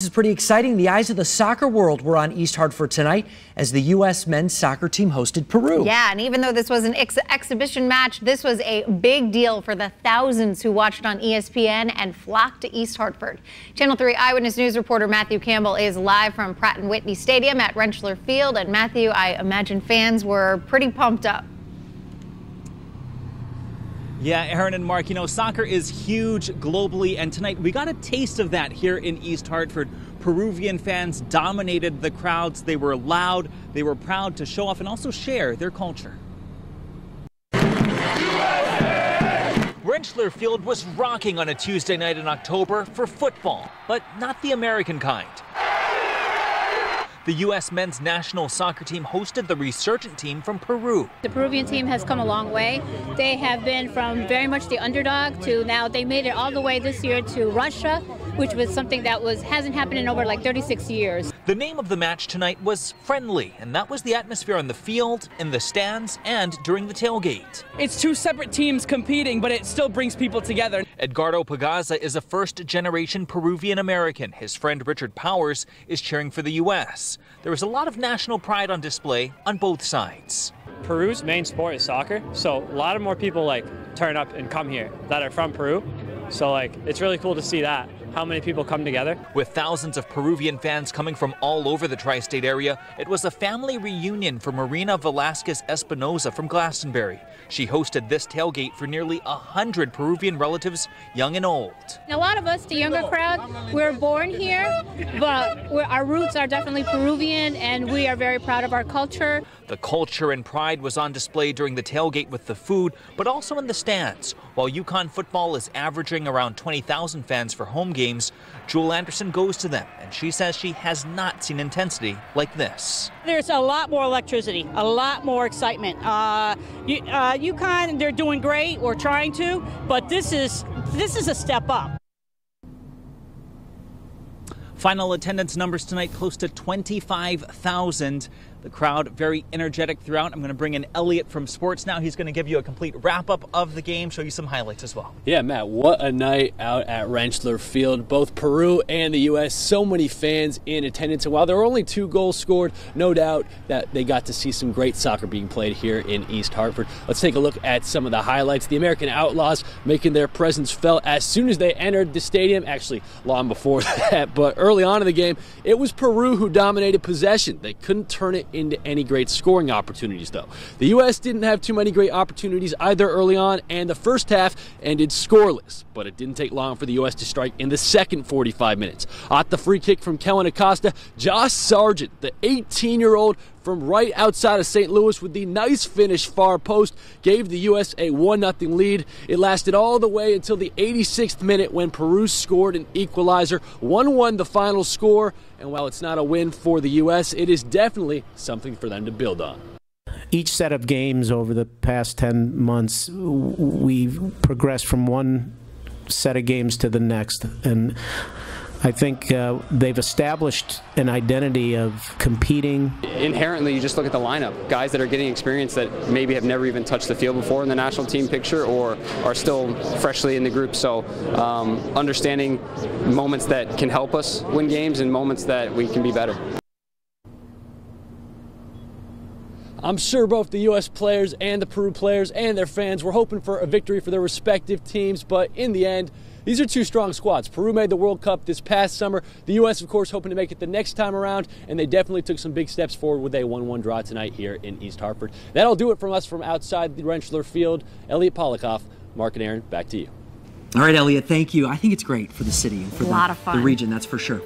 This is pretty exciting. The eyes of the soccer world were on East Hartford tonight as the U.S. men's soccer team hosted Peru. Yeah, and even though this was an exhibition match, this was a big deal for the thousands who watched on ESPN and flocked to East Hartford. Channel 3 Eyewitness News reporter Matthew Campbell is live from Pratt & Whitney Stadium at Rentschler Field. And Matthew, I imagine fans were pretty pumped up. Yeah, Aaron and Mark, soccer is huge globally, and tonight we got a taste of that here in East Hartford. Peruvian fans dominated the crowds. They were loud, they were proud to show off and also share their culture. Rentschler Field was rocking on a Tuesday night in October for football, but not the American kind. The U.S. men's national soccer team hosted the resurgent team from Peru. The Peruvian team has come a long way. They have been from very much the underdog to now they made it all the way this year to Russia, which was something that hasn't happened in over 36 years. The name of the match tonight was Friendly, and that was the atmosphere on the field, in the stands, and during the tailgate. It's two separate teams competing, but it still brings people together. Edgardo Pagaza is a first-generation Peruvian American. His friend Richard Powers is cheering for the U.S. There was a lot of national pride on display on both sides. Peru's main sport is soccer, so a lot of more people turn up and come here that are from Peru. So it's really cool to see that, how many people come together. With thousands of Peruvian fans coming from all over the tri-state area, it was a family reunion for Marina Velasquez Espinoza from Glastonbury. She hosted this tailgate for nearly 100 Peruvian relatives, young and old. A lot of us, the younger crowd, we're born here, but our roots are definitely Peruvian, and we are very proud of our culture. The culture and pride was on display during the tailgate with the food, but also in the stands. While UConn football is averaging around 20,000 fans for home games, Jewel Anderson goes to them, and she says she has not seen intensity like this. There's a lot more electricity, a lot more excitement. UConn, they're doing great, or trying to, but this is a step up. Final attendance numbers tonight, close to 25,000. The crowd very energetic throughout. I'm going to bring in Elliot from Sports now. He's going to give you a complete wrap-up of the game, show you some highlights as well. Yeah, Matt, what a night out at Rentschler Field. Both Peru and the U.S., so many fans in attendance. And while there were only 2 goals scored, no doubt that they got to see some great soccer being played here in East Hartford. Let's take a look at some of the highlights. The American Outlaws making their presence felt as soon as they entered the stadium. Actually, long before that, but early on in the game, it was Peru who dominated possession. They couldn't turn it into any great scoring opportunities, though. The U.S. didn't have too many great opportunities either early on, and the first half ended scoreless. But it didn't take long for the U.S. to strike in the second 45 minutes. Off the free kick from Kellen Acosta, Josh Sargent, the 18-year-old from right outside of St. Louis with the nice finish far post, gave the U.S. a 1-0 lead. It lasted all the way until the 86th minute when Peru scored an equalizer. 1-1 the final score, and while it's not a win for the U.S., it is definitely something for them to build on. Each set of games over the past 10 months, we've progressed from one set of games to the next, and I think they've established an identity of competing. Inherently, you just look at the lineup. Guys that are getting experience that maybe have never even touched the field before in the national team picture or are still freshly in the group. So understanding moments that can help us win games and moments that we can be better. I'm sure both the U.S. players and the Peru players and their fans were hoping for a victory for their respective teams, but in the end, these are 2 strong squads. Peru made the World Cup this past summer. The U.S., of course, hoping to make it the next time around, and they definitely took some big steps forward with a 1-1 draw tonight here in East Hartford. That'll do it from us from outside the Rentschler Field. Elliot Polikoff, Mark and Aaron, back to you. All right, Elliot, thank you. I think it's great for the city and for the region, that's for sure.